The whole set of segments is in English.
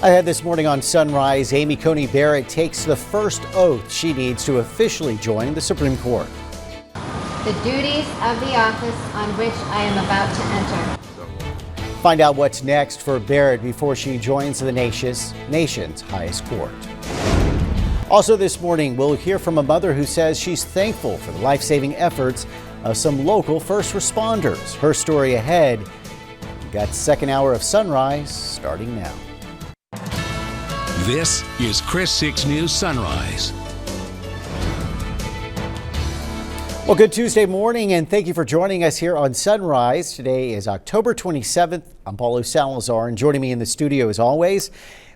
Ahead this morning on Sunrise, Amy Coney Barrett takes the first oath she needs to officially join the Supreme Court. The duties of the office on which I am about to enter. Find out what's next for Barrett before she joins the nation's highest court. Also this morning, we'll hear from a mother who says she's thankful for the life-saving efforts of some local first responders. Her story ahead. We've got second hour of Sunrise starting now. This is KRIS6 News Sunrise. Well, good Tuesday morning, and thank you for joining us here on Sunrise. Today is October 27th. I'm Paulo Salazar, and joining me in the studio, as always,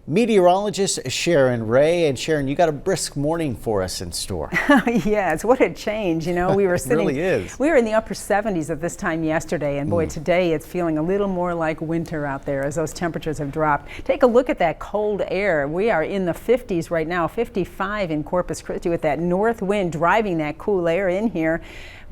meteorologist Sharon Ray. And Sharon, you got a brisk morning for us in store. Yes, what a change. You know, we were sitting, really is. We were in the upper 70s at this time yesterday, and boy, today it's feeling a little more like winter out there as those temperatures have dropped. Take a look at that cold air. We are in the 50s right now, 55 in Corpus Christi with that north wind driving that cool air in here.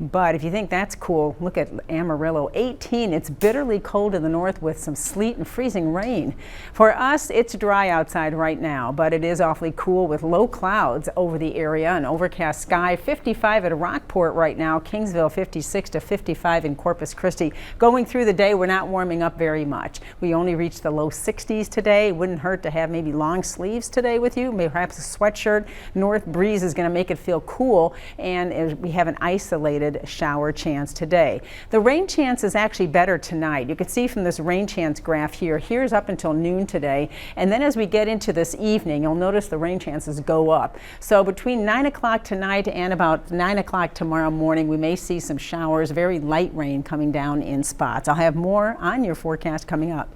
But if you think that's cool, look at Amarillo, 18. It's bitterly cold in the north with some sleet and freezing rain. For us, it's dry outside right now, but it is awfully cool with low clouds over the area, an overcast sky. 55 at Rockport right now, Kingsville 56 to 55 in Corpus Christi. Going through the day, we're not warming up very much. We only reached the low 60s today. Wouldn't hurt to have maybe long sleeves today with you, maybe perhaps a sweatshirt. North breeze is going to make it feel cool, and we have an isolated shower chance today. The rain chance is actually better tonight. You can see from this rain chance graph here, here's up until noon today, and then as we get into this evening, you'll notice the rain chances go up. So between 9 o'clock tonight and about 9 o'clock tomorrow morning, we may see some showers, very light rain coming down in spots. I'll have more on your forecast coming up.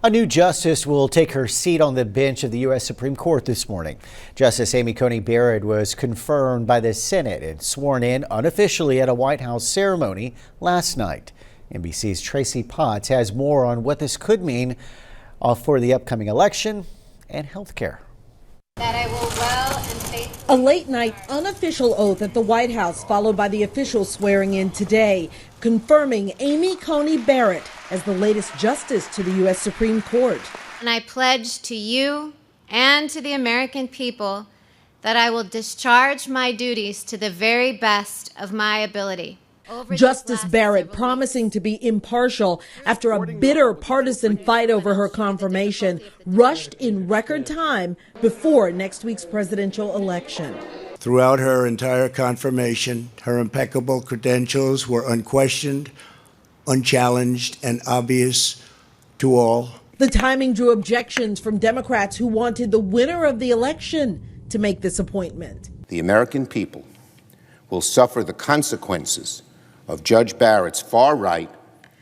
A new justice will take her seat on the bench of the U.S. Supreme Court this morning. Justice Amy Coney Barrett was confirmed by the Senate and sworn in unofficially at a White House ceremony last night. NBC's Tracy Potts has more on what this could mean for the upcoming election and health care. That I will well and faithfully. A late night unofficial oath at the White House, followed by the official swearing in today, confirming Amy Coney Barrett as the latest justice to the U.S. Supreme Court. And I pledge to you and to the American people that I will discharge my duties to the very best of my ability. Justice Barrett promising to be impartial after a bitter partisan fight over her confirmation, rushed in record time before next week's presidential election. Throughout her entire confirmation, her impeccable credentials were unquestioned, unchallenged, and obvious to all. The timing drew objections from Democrats who wanted the winner of the election to make this appointment. The American people will suffer the consequences of Judge Barrett's far-right,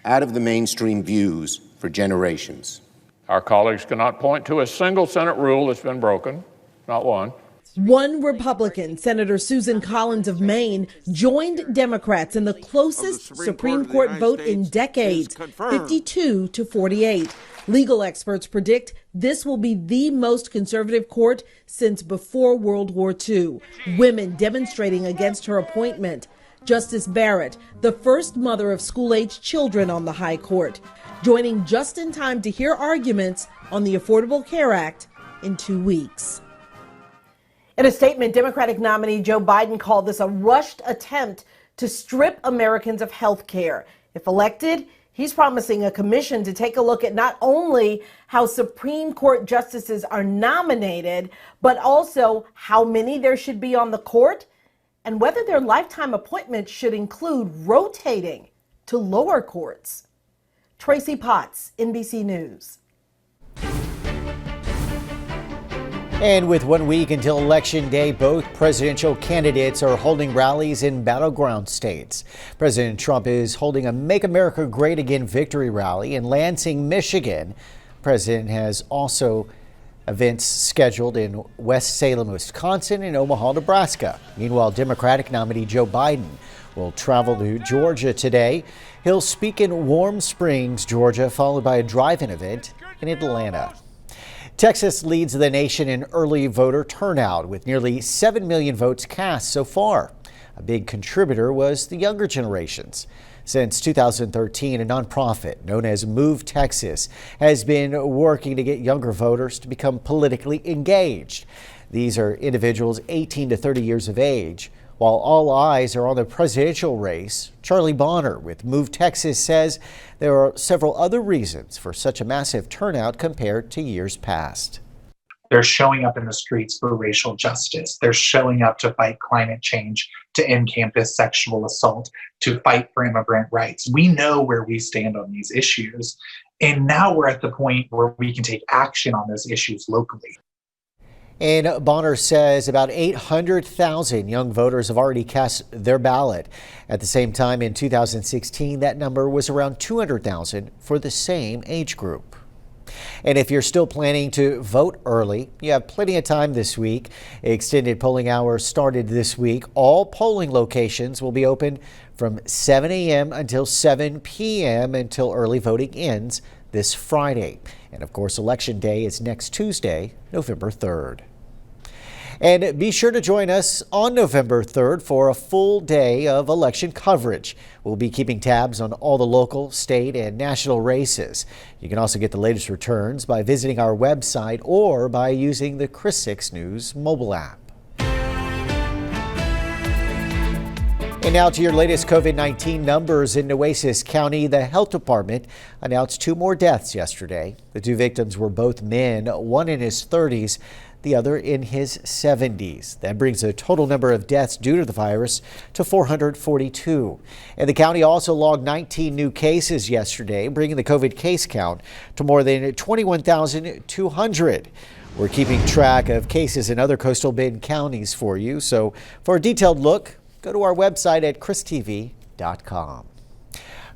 out-of-the-mainstream views for generations. Our colleagues cannot point to a single Senate rule that's been broken, not one. One Republican, Senator Susan Collins of Maine, joined Democrats in the closest Supreme Court vote in decades, 52 to 48. Legal experts predict this will be the most conservative court since before World War II. Women demonstrating against her appointment. Justice Barrett, the first mother of school-aged children on the High Court, joining just in time to hear arguments on the Affordable Care Act in 2 weeks. In a statement, Democratic nominee Joe Biden called this a rushed attempt to strip Americans of health care. If elected, he's promising a commission to take a look at not only how Supreme Court justices are nominated, but also how many there should be on the court and whether their lifetime appointments should include rotating to lower courts. Tracy Potts, NBC News. And with 1 week until Election Day, both presidential candidates are holding rallies in battleground states. President Trump is holding a Make America Great Again victory rally in Lansing, Michigan. The president has also events scheduled in West Salem, Wisconsin, and Omaha, Nebraska. Meanwhile, Democratic nominee Joe Biden will travel to Georgia today. He'll speak in Warm Springs, Georgia, followed by a drive-in event in Atlanta. Texas leads the nation in early voter turnout with nearly 7 million votes cast so far. A big contributor was the younger generations. Since 2013, a nonprofit known as Move Texas has been working to get younger voters to become politically engaged. These are individuals 18 to 30 years of age. While all eyes are on the presidential race, Charlie Bonner with Move Texas says there are several other reasons for such a massive turnout compared to years past. They're showing up in the streets for racial justice. They're showing up to fight climate change, to end campus sexual assault, to fight for immigrant rights. We know where we stand on these issues. And now we're at the point where we can take action on those issues locally. And Bonner says about 800,000 young voters have already cast their ballot. At the same time, in 2016, that number was around 200,000 for the same age group. And if you're still planning to vote early, you have plenty of time this week. Extended polling hours started this week. All polling locations will be open from 7 a.m. until 7 p.m. until early voting ends this Friday. And of course, Election Day is next Tuesday, November 3rd. And be sure to join us on November 3rd for a full day of election coverage. We'll be keeping tabs on all the local, state, and national races. You can also get the latest returns by visiting our website or by using the KRIS6 News mobile app. And now to your latest COVID-19 numbers in Nueces County. The health department announced 2 more deaths yesterday. The 2 victims were both men, one in his 30s. The other in his 70s. That brings the total number of deaths due to the virus to 442. And the county also logged 19 new cases yesterday, bringing the COVID case count to more than 21,200. We're keeping track of cases in other coastal Bend counties for you. So for a detailed look, go to our website at kristv.com.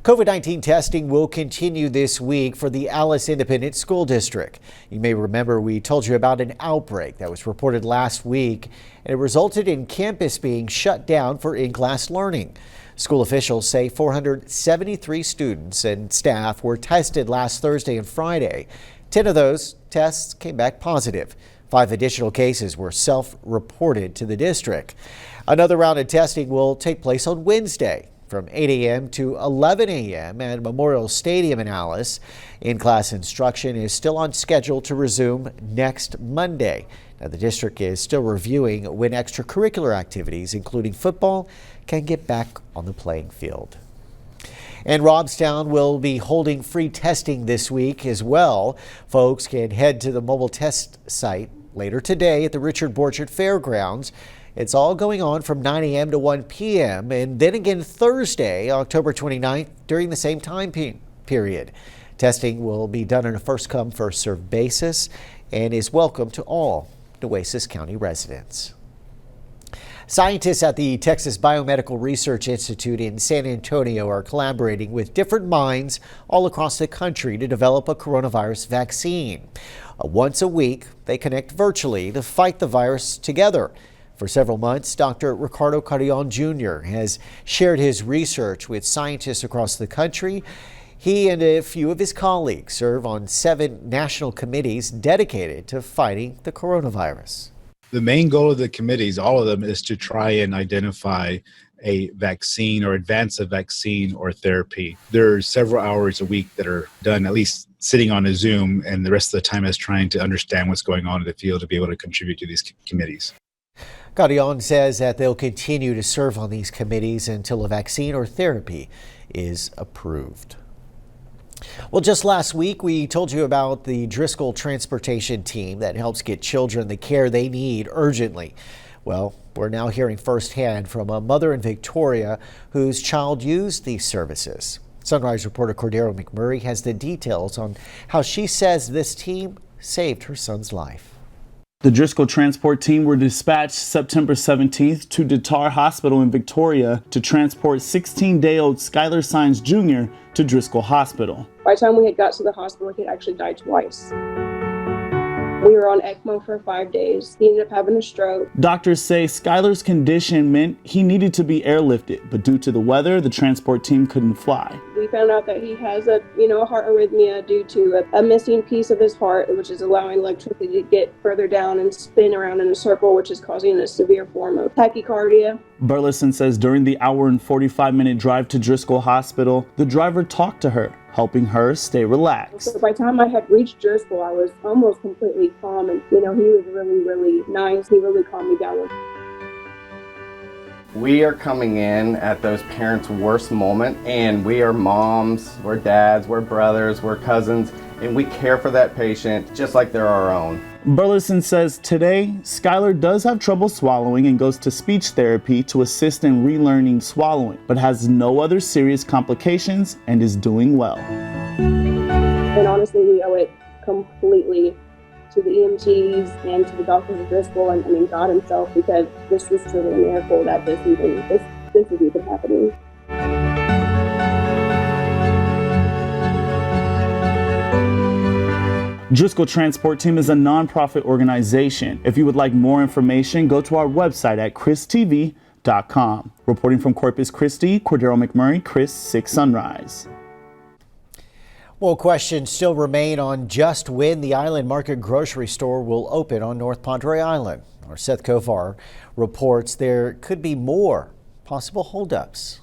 COVID-19 testing will continue this week for the Alice Independent School District. You may remember we told you about an outbreak that was reported last week, and it resulted in campus being shut down for in-class learning. School officials say 473 students and staff were tested last Thursday and Friday. 10 of those tests came back positive. 5 additional cases were self-reported to the district. Another round of testing will take place on Wednesday, from 8 a.m. to 11 a.m. at Memorial Stadium in Alice. In-class instruction is still on schedule to resume next Monday. Now, the district is still reviewing when extracurricular activities, including football, can get back on the playing field. And Robstown will be holding free testing this week as well. Folks can head to the mobile test site later today at the Richard Borchardt Fairgrounds. It's all going on from 9 a.m. to 1 p.m. and then again Thursday, October 29th, during the same time period. Testing will be done on a first-come, first-served basis and is welcome to all Nueces County residents. Scientists at the Texas Biomedical Research Institute in San Antonio are collaborating with different minds all across the country to develop a coronavirus vaccine. Once a week, they connect virtually to fight the virus together. For several months, Dr. Ricardo Carrion Jr. has shared his research with scientists across the country. He and a few of his colleagues serve on 7 national committees dedicated to fighting the coronavirus. The main goal of the committees, all of them, is to try and identify a vaccine or advance a vaccine or therapy. There are several hours a week that are done at least sitting on a Zoom, and the rest of the time is trying to understand what's going on in the field to be able to contribute to these committees. Carrion says that they'll continue to serve on these committees until a vaccine or therapy is approved. Well, just last week, we told you about the Driscoll transportation team that helps get children the care they need urgently. Well, we're now hearing firsthand from a mother in Victoria whose child used these services. Sunrise reporter Cordero McMurray has the details on how she says this team saved her son's life. The Driscoll transport team were dispatched September 17th to Detar Hospital in Victoria to transport 16-day-old Skylar Sines Jr. to Driscoll Hospital. By the time we had got to the hospital, he had actually died twice. We were on ECMO for 5 days. He ended up having a stroke. Doctors say Skylar's condition meant he needed to be airlifted, but due to the weather, the transport team couldn't fly. We found out that he has a heart arrhythmia due to a missing piece of his heart, which is allowing electricity to get further down and spin around in a circle, which is causing a severe form of tachycardia. Burleson says during the hour and 45-minute drive to Driscoll Hospital, the driver talked to her, helping her stay relaxed. So by the time I had reached Driscoll, I was almost completely calm, and he was really, really nice. He really calmed me down. We are coming in at those parents' worst moment, and we are moms, we're dads, we're brothers, we're cousins, and we care for that patient just like they're our own. Burleson says today, Skylar does have trouble swallowing and goes to speech therapy to assist in relearning swallowing, but has no other serious complications and is doing well. And honestly, we owe it completely to the EMTs and to the doctors at Driscoll and God himself, because this was truly a miracle that this is even happening. Driscoll Transport Team is a nonprofit organization. If you would like more information, go to our website at KRISTV.com. Reporting from Corpus Christi, Cordero McMurray, KRIS6 Sunrise. Well, questions still remain on just when the Island Market grocery store will open on North Padre Island. Our Seth Kovar reports there could be more possible holdups.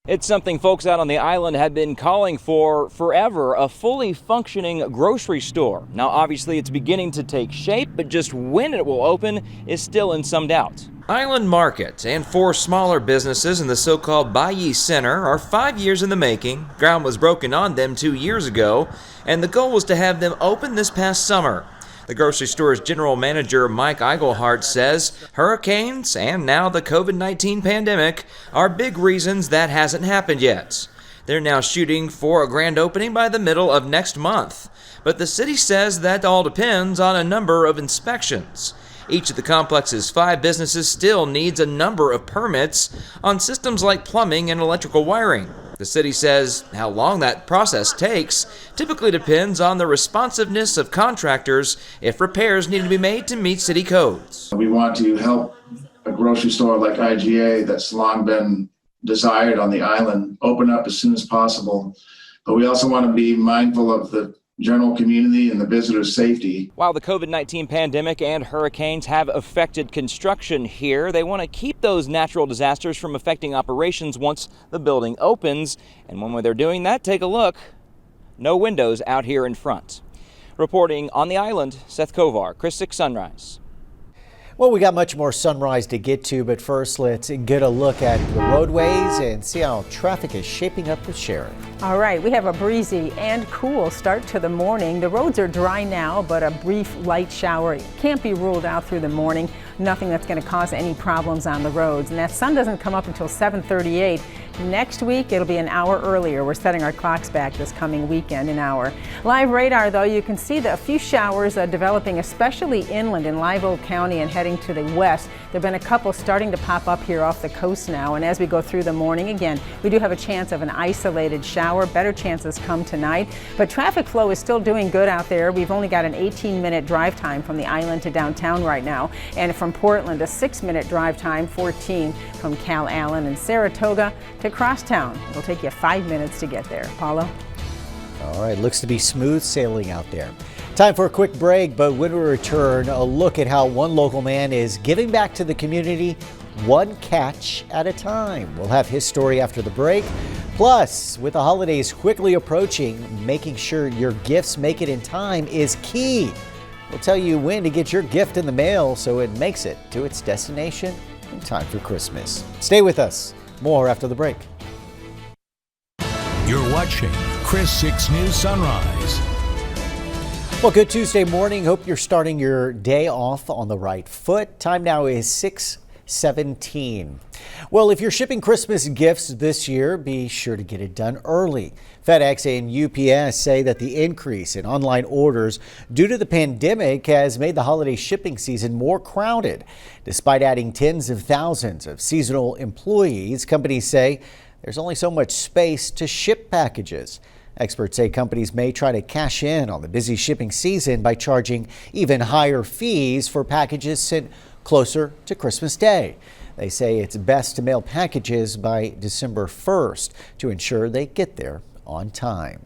It's something folks out on the island have been calling for forever, a fully functioning grocery store. Now, obviously, it's beginning to take shape, but just when it will open is still in some doubt. Island Market and 4 smaller businesses in the so-called Bayou Center are 5 years in the making. Ground was broken on them 2 years ago, and the goal was to have them open this past summer. The grocery store's general manager, Mike Eigelhart, says hurricanes and now the COVID-19 pandemic are big reasons that hasn't happened yet. They're now shooting for a grand opening by the middle of next month, but the city says that all depends on a number of inspections. Each of the complex's 5 businesses still needs a number of permits on systems like plumbing and electrical wiring. The city says how long that process takes typically depends on the responsiveness of contractors if repairs need to be made to meet city codes. We want to help a grocery store like IGA that's long been desired on the island open up as soon as possible, but we also want to be mindful of the general community and the visitors' safety. While the COVID-19 pandemic and hurricanes have affected construction here, they want to keep those natural disasters from affecting operations once the building opens. And when they're doing that, take a look. No windows out here in front. Reporting on the island, Seth Kovar, KRIS6 Sunrise. Well, we got much more sunrise to get to, but first let's get a look at the roadways and see how traffic is shaping up with Sharon. All right, we have a breezy and cool start to the morning. The roads are dry now, but a brief light shower can't be ruled out through the morning. Nothing that's going to cause any problems on the roads. And that sun doesn't come up until 7:38. Next week, it'll be an hour earlier. We're setting our clocks back this coming weekend, an hour. Live radar, though, you can see that a few showers are developing, especially inland in Live Oak County and heading to the west. There have been a couple starting to pop up here off the coast now. And as we go through the morning, again, we do have a chance of an isolated shower. Better chances come tonight. But traffic flow is still doing good out there. We've only got an 18-minute drive time from the island to downtown right now. And from Portland, a 6-minute drive time, 14 from Cal Allen, and Saratoga to Crosstown. It'll take you 5 minutes to get there. Paulo? All right, looks to be smooth sailing out there. Time for a quick break, but when we return, a look at how one local man is giving back to the community one catch at a time. We'll have his story after the break. Plus, with the holidays quickly approaching, making sure your gifts make it in time is key. We'll tell you when to get your gift in the mail so it makes it to its destination in time for Christmas. Stay with us. More after the break. You're watching KRIS6 News Sunrise. Well, good Tuesday morning. Hope you're starting your day off on the right foot. Time now is 6:17. Well, if you're shipping Christmas gifts this year, be sure to get it done early. FedEx and UPS say that the increase in online orders due to the pandemic has made the holiday shipping season more crowded. Despite adding tens of thousands of seasonal employees, companies say there's only so much space to ship packages. Experts say companies may try to cash in on the busy shipping season by charging even higher fees for packages sent closer to Christmas Day. They say it's best to mail packages by December 1st to ensure they get there on time.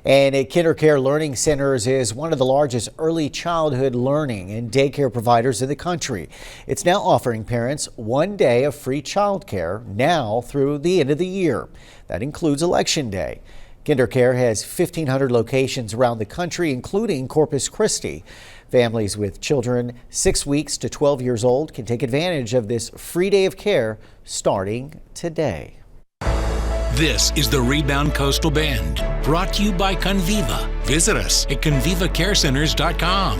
And at KinderCare Learning Centers is one of the largest early childhood learning and daycare providers in the country. It's now offering parents 1 day of free childcare now through the end of the year. That includes Election Day. KinderCare has 1,500 locations around the country, including Corpus Christi. Families with children 6 weeks to 12 years old can take advantage of this free day of care starting today. This is the Rebound Coastal Bend, brought to you by Conviva. Visit us at convivacarecenters.com.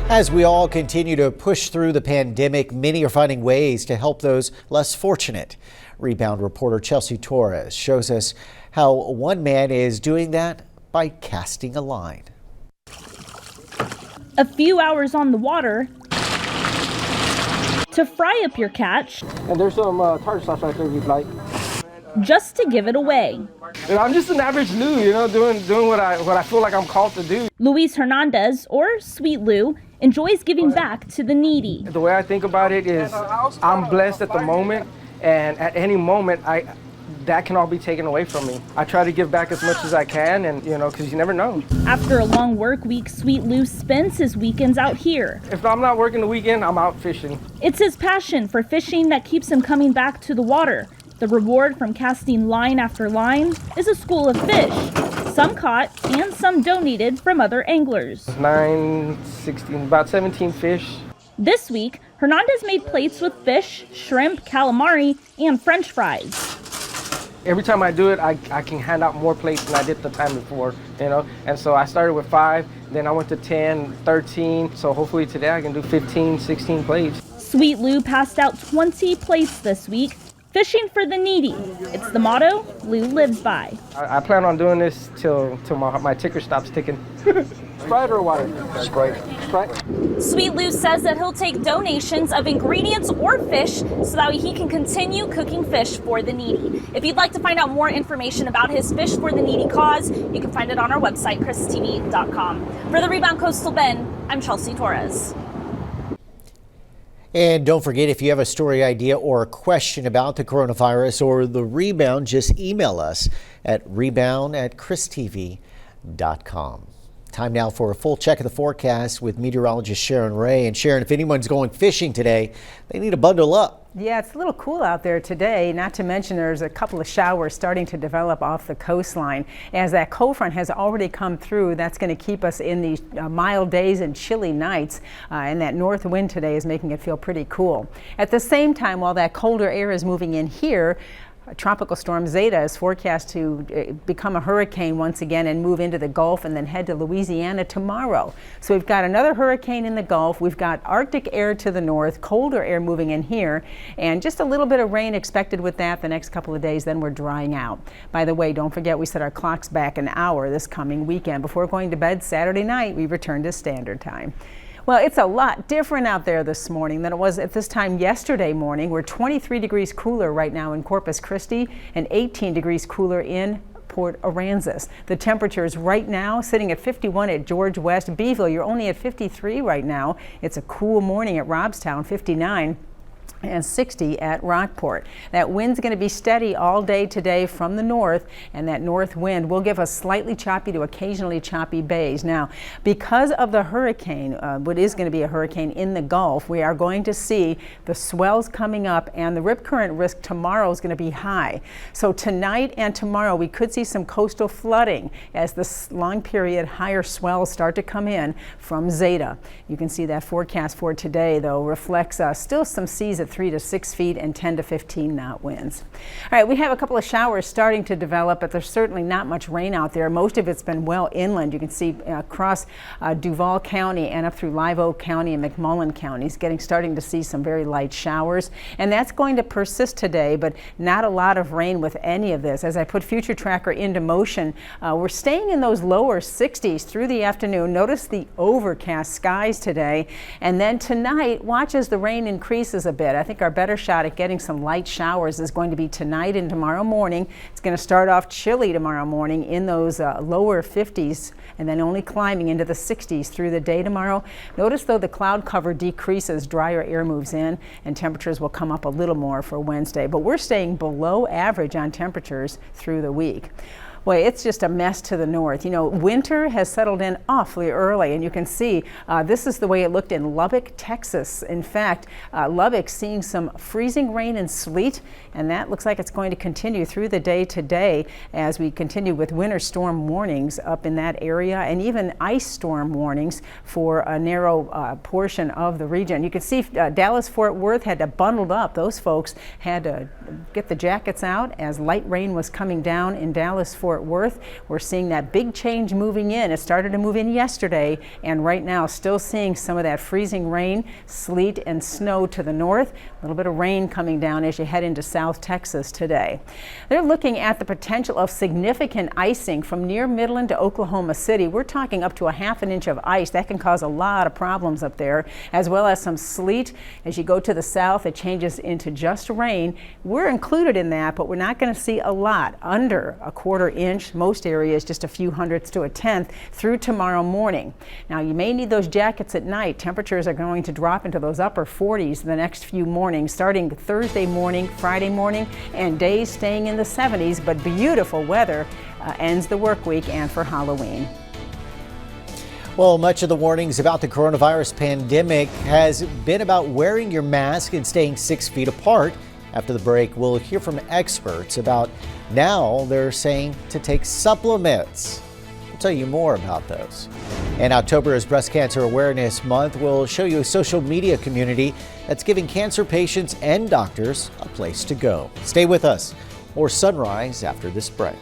As we all continue to push through the pandemic, many are finding ways to help those less fortunate. Rebound reporter Chelsea Torres shows us how one man is doing that by casting a line. A few hours on the water to fry up your catch. And there's some tartar sauce right there if you'd like. Just to give it away. And I'm just an average Lou, doing what I feel like I'm called to do. Luis Hernandez, or Sweet Lou, enjoys giving back to the needy. The way I think about it is I'm blessed at the moment, and at any moment that can all be taken away from me. I try to give back as much as I can, and because you never know. After a long work week, Sweet Lou spends his weekends out here. If I'm not working the weekend, I'm out fishing. It's his passion for fishing that keeps him coming back to the water. The reward from casting line after line is a school of fish, some caught and some donated from other anglers. 9, 16, about 17 fish. This week, Hernandez made plates with fish, shrimp, calamari, and French fries. Every time I do it, I can hand out more plates than I did the time before, And so I started with 5, then I went to 10, 13. So hopefully today I can do 15, 16 plates. Sweet Lou passed out 20 plates this week. Fishing for the needy. It's the motto Lou lives by. I plan on doing this till my ticker stops ticking. Sprite or water? Sprite. Sweet Lou says that he'll take donations of ingredients or fish so that he can continue cooking fish for the needy. If you'd like to find out more information about his Fish for the Needy cause, you can find it on our website, KRISTV.com. For the Rebound Coastal Bend, I'm Chelsea Torres. And don't forget, if you have a story idea or a question about the coronavirus or the rebound, just email us at rebound@KRISTV.com. Time now for a full check of the forecast with meteorologist Sharon Ray. And Sharon, if anyone's going fishing today, they need to bundle up. Yeah, it's a little cool out there today, not to mention there's a couple of showers starting to develop off the coastline. As that cold front has already come through, that's going to keep us in these mild days and chilly nights, and that north wind today is making it feel pretty cool. At the same time, while that colder air is moving in here, Tropical storm Zeta is forecast to become a hurricane once again and move into the Gulf and then head to Louisiana tomorrow. So we've got another hurricane in the Gulf. We've got Arctic air to the north, colder air moving in here, and just a little bit of rain expected with that the next couple of days. Then we're drying out. By the way, don't forget we set our clocks back an hour this coming weekend. Before going to bed Saturday night, we return to standard time. Well, it's a lot different out there this morning than it was at this time yesterday morning. We're 23 degrees cooler right now in Corpus Christi and 18 degrees cooler in Port Aransas. The temperatures right now sitting at 51 at George West. Beeville, you're only at 53 right now. It's a cool morning at Robstown, 59. And 60 at Rockport. That wind's going to be steady all day today from the north, and that north wind will give us slightly choppy to occasionally choppy bays. Now, because of the hurricane, what is going to be a hurricane in the Gulf, we are going to see the swells coming up, and the rip current risk tomorrow is going to be high. So tonight and tomorrow we could see some coastal flooding as the long period higher swells start to come in from Zeta. You can see that forecast for today, though, reflects still some seas at 3 to 6 feet and 10 to 15 knot winds. All right, we have a couple of showers starting to develop, but there's certainly not much rain out there. Most of it's been well inland. You can see across Duval County and up through Live Oak County and McMullen counties, starting to see some very light showers, and that's going to persist today, but not a lot of rain with any of this. As I put Future Tracker into motion, we're staying in those lower 60s through the afternoon. Notice the overcast skies today, and then tonight, watch as the rain increases a bit. bit. I think our better shot at getting some light showers is going to be tonight and tomorrow morning. It's going to start off chilly tomorrow morning in those lower 50s and then only climbing into the 60s through the day tomorrow. Notice though the cloud cover decreases, drier air moves in, and temperatures will come up a little more for Wednesday. But we're staying below average on temperatures through the week. Boy, it's just a mess to the north. You know, winter has settled in awfully early, and you can see this is the way it looked in Lubbock, Texas. In fact, Lubbock's seeing some freezing rain and sleet, and that looks like it's going to continue through the day today as we continue with winter storm warnings up in that area, and even ice storm warnings for a narrow portion of the region. You can see Dallas-Fort Worth had to bundle up. Those folks had to get the jackets out as light rain was coming down in Dallas-Fort Worth. We're seeing that big change moving in. It started to move in yesterday, and right now still seeing some of that freezing rain, sleet, and snow to the north. A little bit of rain coming down as you head into South Texas today. They're looking at the potential of significant icing from near Midland to Oklahoma City. We're talking up to a half an inch of ice. That can cause a lot of problems up there, as well as some sleet. As you go to the south, it changes into just rain. We're included in that, but we're not going to see a lot, under a quarter inch, most areas just a few hundredths to a tenth through tomorrow morning. Now you may need those jackets at night. Temperatures are going to drop into those upper 40s the next few mornings, starting Thursday morning, Friday morning, and days staying in the 70s, but beautiful weather ends the work week and for Halloween. Well, much of the warnings about the coronavirus pandemic has been about wearing your mask and staying 6 feet apart. After the break, we'll hear from experts about now they're saying to take supplements. We'll tell you more about those. And October is Breast Cancer Awareness Month. We'll show you a social media community that's giving cancer patients and doctors a place to go. Stay with us. More Sunrise after this break.